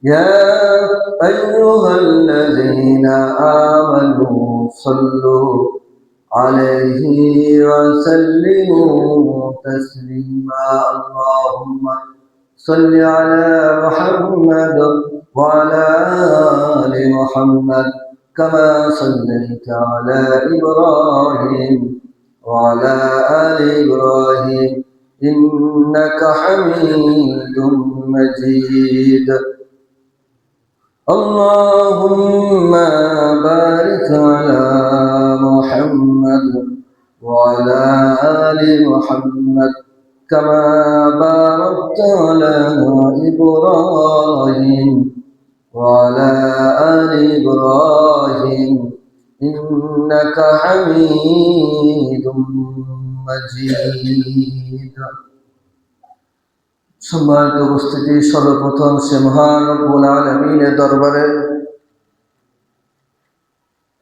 يا أيها الذين آمنوا صلوا عليه وسلموا تسليما اللهم صل على محمد وعلى آل محمد كما صليت على إبراهيم وعلى آل إبراهيم إنك حميد مجيد اللهم بارك على محمد وعلى آل محمد كما باركت على إبراهيم وعلى آل إبراهيم إنك حميد مجيد সম্মানিত উপস্থিতি, সর্বপ্রথম সে মহান রব্বুল আলামিনের দরবারে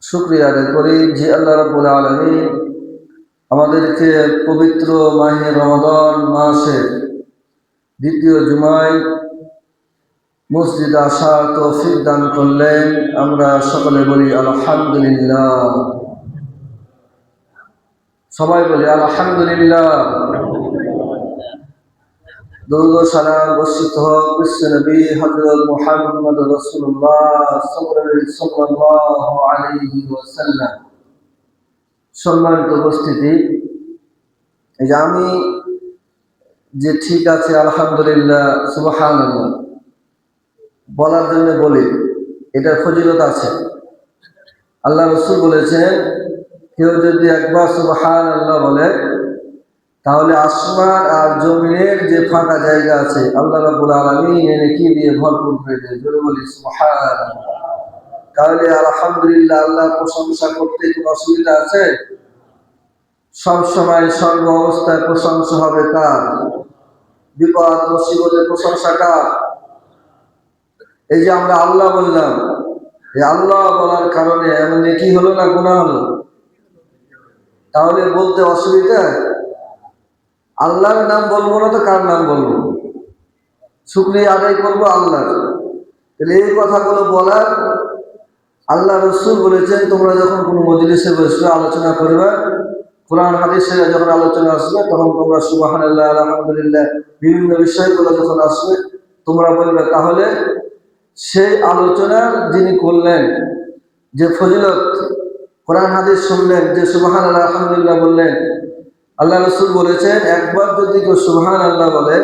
শুকরিয়া আদায় করি যে আল্লাহ রব্বুল আলামিন আমাদেরকে পবিত্র মাহে রমাদান মাসের দ্বিতীয় জুমায় মসজিদে আসার তৌফিক দান করলেন। আমরা সকলে বলি আলহামদুলিল্লাহ। সবাই বলি আলহামদুলিল্লাহ। দরুদ ও সালাম বর্ষিত হোক বিশ্ব নবী হযরত মুহাম্মদ রাসূলুল্লাহ সাল্লাল্লাহু আলাইহি ওয়াসাল্লাম। সম্মানিত উপস্থিতি, এই যে আমি যে ঠিক আছে আলহামদুলিল্লাহ সুবহানাল্লাহ বলার জন্য বলি, এটার ফজিলত আছে। আল্লাহ রাসূল বলেছেন, কেউ যদি একবার সুবহানাল্লাহ বলে তাহলে আসমান আর জমিনের যে ফাঁকা জায়গা আছে আল্লাহ রাব্বুল আলামিন এনে কি দিয়ে ভরপুর করে দেয়। জোরে বলি সুবহানাল্লাহ। তাহলে আলহামদুলিল্লাহ, আল্লাহর প্রশংসা করতে কোনো অসুবিধা আছে? সব সময় সর্ব অবস্থায় প্রশংসা হবে কার? বিপদ মুসিবতে প্রশংসা কার? এই যে আমরা আল্লাহ বললাম, এই আল্লাহ বলার কারণে এমন নেকি হলো না গুনাহ হলো? তাহলে বলতে অসুবিধা? আল্লাহর নাম বলবো না তো কার নাম বলবো? শুকরিয়া আদায় করবো আল্লাহর। তাহলে এই কথাগুলো বলার আল্লাহ রাসূল বলেছেন, তোমরা যখন কোনো মজলিসে বসবে আলোচনা করবে, কোরআন হাদিসে যখন আলোচনা আসবে তখন তোমরা সুবহানাল্লাহ আলহামদুলিল্লাহ বিভিন্ন বিষয়গুলো যখন আসবে তোমরা বলবে। তাহলে সেই আলোচনা যিনি করলেন, যে ফজিলত কোরআন হাদিস শুনলেন, যে সুবহানাল্লাহ আলহামদুলিল্লাহ বললেন, আল্লাহ রাসূল বলেছেন একবার যদি কেউ সুবহানাল্লাহ বলে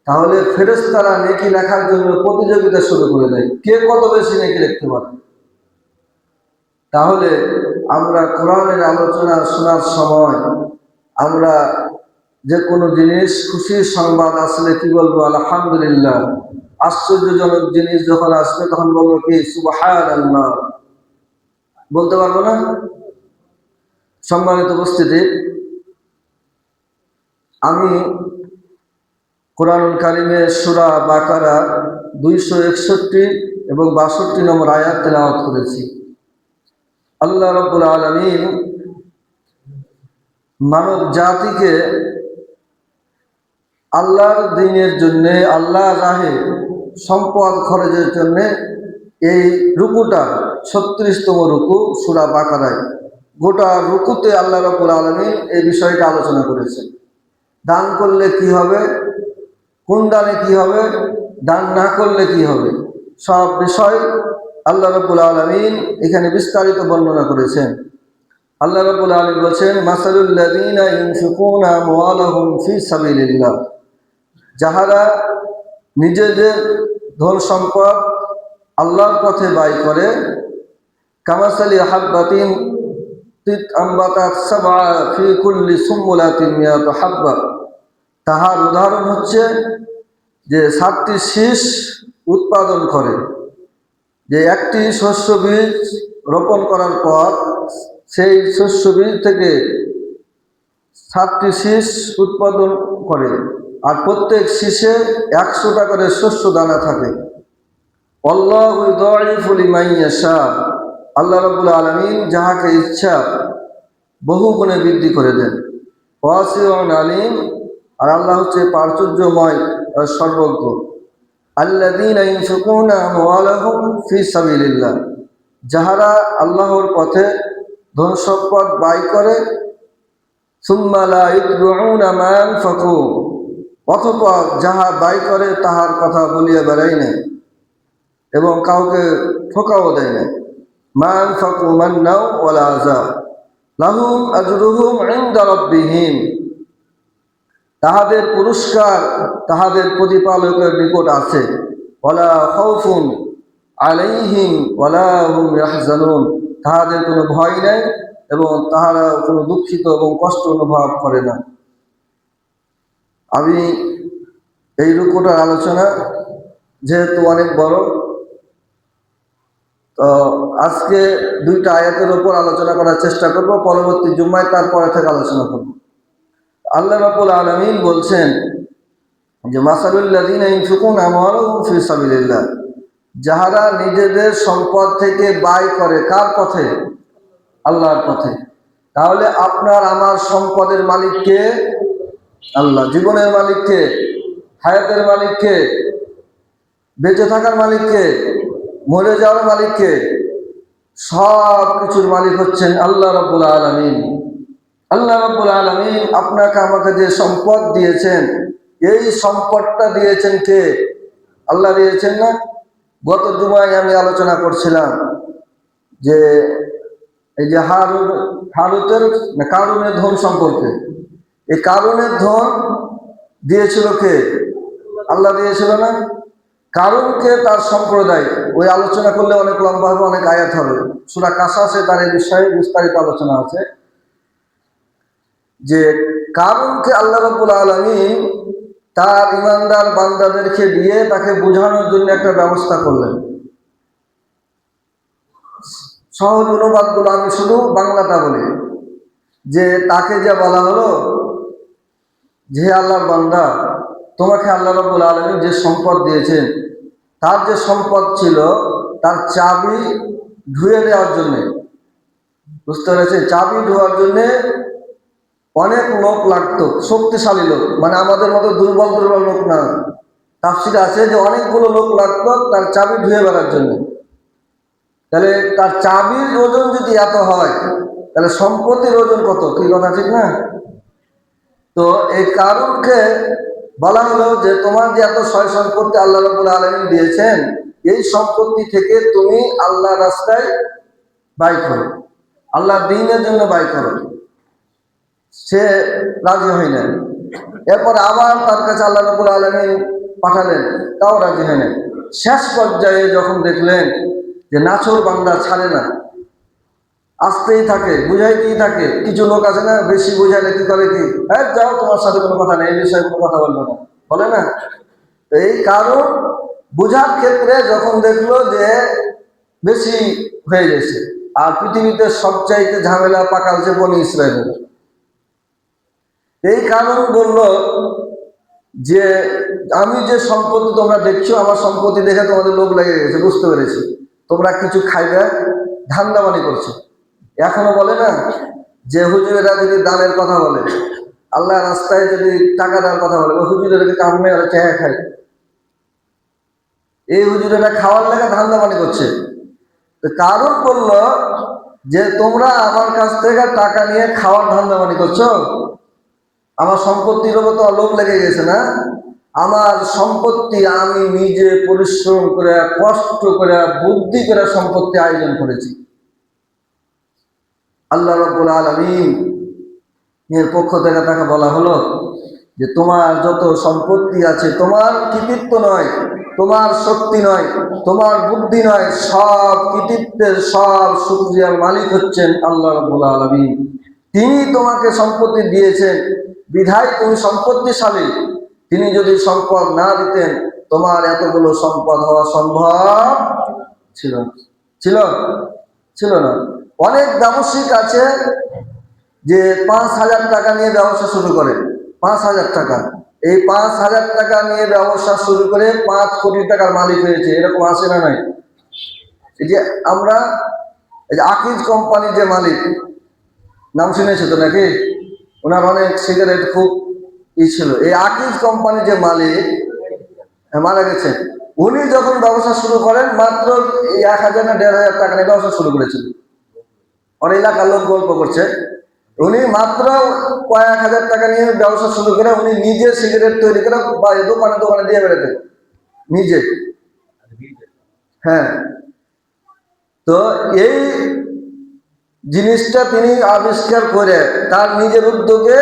তাহলে ফেরেশতারা নেকি লেখার জন্য প্রতিযোগিতা শুরু করে দেয়, কে কত বেশি নেকি লিখতে পারে। তাহলে আমরা কোরআনের আলোচনা শোনার সময় আমরা যে কোনো জিনিস, খুশির সংবাদ আসলে কি বলবো? আলহামদুলিল্লাহ। আশ্চর্যজনক জিনিস যখন আসবে তখন বলবো কি? সুবহানাল্লাহ। বলতে পারবো না? সম্মানিত উপস্থিতি, আমি কোরআনুল কারিমে সূরা বাকারা 261 এবং 62 নম্বর আয়াত তেলাওয়াত করেছি। আল্লাহ রাব্বুল আলামিন মানব জাতিকে আল্লাহর দ্বীনের জন্য, আল্লাহর রাহে সম্পদ খরচের জন্য এই রুকুটা 36তম রুকু সূরা বাকারায়, গোটা রুকুতে আল্লাহ রাব্বুল আলামিন এই বিষয়টা আলোচনা করেছেন। দান করলে কি হবে, কোন দানে কি হবে, দান না করলে কি হবে, সব বিষয় আল্লাহ রাব্বুল আলামিন এখানে বিস্তারিত বর্ণনা করেছেন। আল্লাহ রাব্বুল আলামিন বলেছেন, মাসালুল লাযীনা ইউনফিকুনা আমওয়ালাহুম ফি সাবিলিল্লাহ, যাহারা নিজেদের ধন সম্পদ আল্লাহর পথে ব্যয় করে, কামাসালি হাব্বাতিন আম্বাতাত সাবআ ফি কুল্লি সুম্বুলাতিন মিয়াতু হাব্বা, তাহার উদাহরণ হচ্ছে যে 7টি শীষ উৎপাদন করে। যে একটি শস্য বীজ রোপণ করার পর সেই শস্য বীজ থেকে 7টি শীষ উৎপাদন করে, আর প্রত্যেক শীষে 100টা করে শস্য দানা থাকে। আল্লাহু ইউদাইফু লিমান ইয়াশা, আল্লাহ রাব্বুল আলামিন যাহাকে ইচ্ছা বহু গুণে বৃদ্ধি করে দেন। ওয়াসিউন আলিম, আর আল্লাহ হচ্ছে প্রাচুর্যময় সর্বজ্ঞ। আল্লাযীনা ইউনফিকুনা আমওয়ালাহুম ফি সাবিলিল্লাহ, যাহারা আল্লাহর পথে ধন সম্পদ ব্যয় করে, সুম্মা লা ইউতবিউনা মা আনফাকু, অতঃপর যাহা ব্যয় করে তাহার কথা বলিয়া বেড়ায় না এবং কাউকে ঠোকাও দেয় না। মা আনফাকু মান্নাও ওয়ালা আযা লাহুম আজরুহুম ইনদা রাব্বিহিম, তাহাদের পুরস্কার তাহাদের প্রতিপালকের নিকট আছে। ওয়ালা খাউফুন আলাইহিম ওয়ালা হুম ইয়াহজানুন, তাহাদের কোনো ভয় নাই এবং তাহারা কোনো দুঃখিত এবং কষ্ট অনুভব করে না। আমি এই রুকুটার আলোচনা যেহেতু অনেক বড়, তো আজকে দুইটা আয়াতের উপর আলোচনা করার চেষ্টা করব, পরবর্তী জুম্মায় তারপরে থেকে আলোচনা করব। আল্লাহ রাব্বুল আলামিন বলছেন যে মাসালুল্লাযীনা ইউনফিকুনা আমওয়ালাহুম ফি সাবিলিল্লাহ, যাহারা নিজেদের সম্পদ থেকে ব্যয় করে কার পথে? আল্লাহর পথে। তাহলে আপনার আমার সম্পদের মালিক কে? আল্লাহ। জীবনের মালিক কে? হায়াতের মালিক কে? বেঁচে থাকার মালিক কে? মরে যাওয়ার মালিক কে? সব কিছুর মালিক হচ্ছেন আল্লাহ রাব্বুল আলামিন। আল্লাহ রাব্বুল আলামিন আপনাকে আমাকে যে সম্পদ দিয়েছেন, এই সম্পদটা দিয়েছেন কে? আল্লাহ দিয়েছেন না? গত জুমায় আমি আলোচনা করছিলাম যে এই যে কারুনের ধন সম্পর্কে। এই কারুনের ধন দিয়েছিল কে? আল্লাহ দিয়েছিল না? কারুনকে তার সম্প্রদায়, ওই আলোচনা করলে অনেক লম্বা হবে, অনেক আয়াত হবে। সূরা কাসাসে তার এই বিষয়ে বিস্তারিত আলোচনা আছে যে কারুনকে আল্লাহ রাব্বুল আলামিন তার ইমানদার বান্দাদেরকে দিয়ে তাকে বোঝানোর জন্য একটা ব্যবস্থা করলেন। সহজ অনুবাদগুলো আমি শুধু বাংলাটা বলি, যে তাকে যে বলা হলো যে আল্লাহর বান্দা, তোমাকে আল্লাহ রাব্বুল আলামিন যে সম্পদ দিয়েছেন, তার যে সম্পদ ছিল তার চাবি ধুয়ে দেওয়ার জন্যে, বুঝতে পেরেছে? চাবি ধোয়ার জন্যে অনেক লোক লাগতো, শক্তিশালী লোক, মানে আমাদের মতো দুর্বল দুর্বল লোক না। তাফসীরে আছে যে অনেকগুলো লোক লাগতো তার চাবি ধুয়ে বেড়ার জন্য। তাহলে তার চাবির ওজন যদি এত হয়, তাহলে সম্পত্তির ওজন কত? কি কথা ঠিক না? তো এই কারণকে বলা হলো যে তোমার যে এত সয় সম্পত্তি আল্লাহ রাব্বুল আলামিন দিয়েছেন, এই সম্পত্তি থেকে তুমি আল্লাহ রাস্তায় ব্যয় করো, আল্লাহ দ্বীনের জন্য ব্যয় করো। সে রাজি হয় না। এরপর আবার তার কাছে আল্লাহ রাব্বুল আলামিন পাঠালেন, তাও রাজি হয় না। শেষ পর্যায়ে যখন দেখলেন যে নাছোড় বান্দা ছাড়ে না, আসতেই থাকে, বুঝাইতেই থাকে। কিছু লোক আছে না, বেশি বুঝাইলে কি করে, কি হ্যাঁ যাও, তোমার সাথে কোনো কথা নেই, এই বিষয়ে কোনো কথা বলবো না, বলে না? এই কারণ বুঝার ক্ষেত্রে যখন দেখলো যে বেশি হয়ে গেছে, আর পৃথিবীতে সবচাইতে ঝামেলা পাকালছে বনি ইসরায়েলের, এই কারণ বলল যে আমি যে সম্পত্তি তোমরা দেখছো, আমার সম্পত্তি দেখে তোমাদের লোভ লেগে গেছে, বুঝতে পেরেছি তোমরা কিছু খাইবে, ধান্দাবানি করছো। এখনো বলে না যে হুজুরেরা যদি দানের কথা বলে, আল্লাহ রাস্তায় যদি টাকা দেওয়ার কথা বলে, ওই হুজুরেরকে কামড়ে আর চেহারা খায়। এই হুজুরেরা খাওয়ার লেগে ধান্দাবানি করছে। কারণ বলল যে তোমরা আমার কাছ থেকে টাকা নিয়ে খাওয়ার ধান্দাবানি করছো, আমার সম্পত্তির উপর তো লোভ লেগে গেছে না? আমার সম্পত্তি আমি নিজে পরিশ্রম করে, কষ্ট করে, বুদ্ধি করে সম্পত্তি আয়োজন করেছি। আল্লাহ রাব্বুল আলামিন এর পক্ষ থেকে তাকে বলা হলো যে তোমার যত সম্পত্তি আছে, তোমার কৃতিত্ব নয়, তোমার শক্তি নয়, তোমার বুদ্ধি নয়, সব কৃতিত্বের, সব শুকরিয়ার মালিক হচ্ছেন আল্লাহ রাব্বুল আলামিন। তিনি তোমাকে সম্পত্তি দিয়েছেন বিধায় তুমি সম্পত্তিশালী। তিনি যদি সম্পদ না দিতেন, তোমার এতগুলো সম্পদ হওয়া সম্ভব ছিল ছিল ছিল না। অনেক ব্যবসায়িক আছে যে 5,000 টাকা নিয়ে ব্যবসা শুরু করে, 5,000 টাকা, এই 5,000 টাকা নিয়ে ব্যবসা শুরু করে 5 কোটি টাকার মালিক হয়েছে, এরকম আসে না? নাই? এই যে আমরা এই যে আকিজ কোম্পানির যে মালিক, নাম শুনেছো তো নাকি? ওনার অনেক সিগারেট খুব ছিল। এই আকিজ কোম্পানির যে মালিক মারা গেছে, উনি যখন ব্যবসা শুরু করেন মাত্র 1,000 না 1,500 টাকা নিয়ে ব্যবসা শুরু করেছেন। অনেক এলাকার লোক গল্প করছে, উনি মাত্র কয়েক হাজার টাকা নিয়ে ব্যবসা শুরু করে উনি নিজে সিগারেট তৈরি করে দোকানে দোকানে দিয়ে বেড়াতেন নিজে। হ্যাঁ, তো এই জিনিসটা তিনি আবিষ্কার করে তার নিজের উদ্যোগে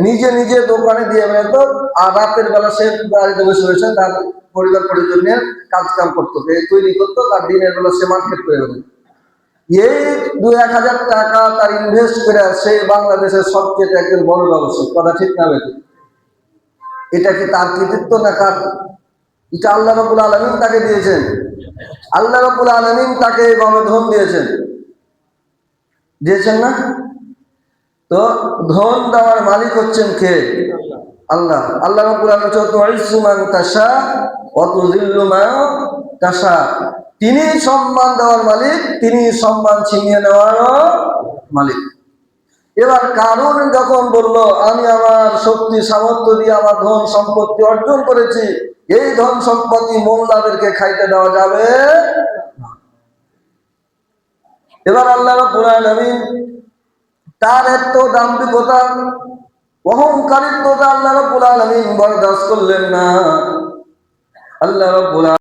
নিজে নিজে দোকানে দিয়ে বেড়াতো, আর রাতের বেলা সে বাড়িতে বসে বসে তার পরিবার পরিজন নিয়ে কাজ কাম করতো, তৈরি করতো, তার দিনের বেলা সে মার্কেট করে বেড়াতো। এই 2-1,000 টাকা তার ইনভেস্ট করে সে বাংলাদেশের সবচেয়ে একজন বড় ব্যবসায়ী। কথা ঠিক না বেঠিক? এটা কি তার কৃতিত্ব না কার? এটা আল্লাহ রাব্বুল আলামিন তাকে দিয়েছেন। আল্লাহ রাব্বুল আলামিন তাকে এইভাবে ধন দিয়েছেন না? তো ধন দেওয়ার মালিক হচ্ছেন কে? আল্লাহ। আল্লাহ রাব্বুল আলামিন তুইজ্জু মান তাশা ওয়া তুযিল্লু মান তাশা। তিনি সম্মান দেওয়ার মালিক, তিনি সম্মান ছিনিয়ে নেওয়ারও মালিক। এবার কারুন যখন বলল আমি আমার শক্তি সামর্থ্য দিয়ে আমার ধন সম্পত্তি অর্জন করেছি, এই ধন সম্পত্তি মোল্লাদেরকে খাইতে দেওয়া যাবে। এবার আল্লাহ রাব্বুল আলামিন তার এত দাম্ভিকতা অহংকারিত্বতা আল্লাহ রাব্বুল আলামিন বরদাস্ত করলেন না। আল্লাহ রাব্বুল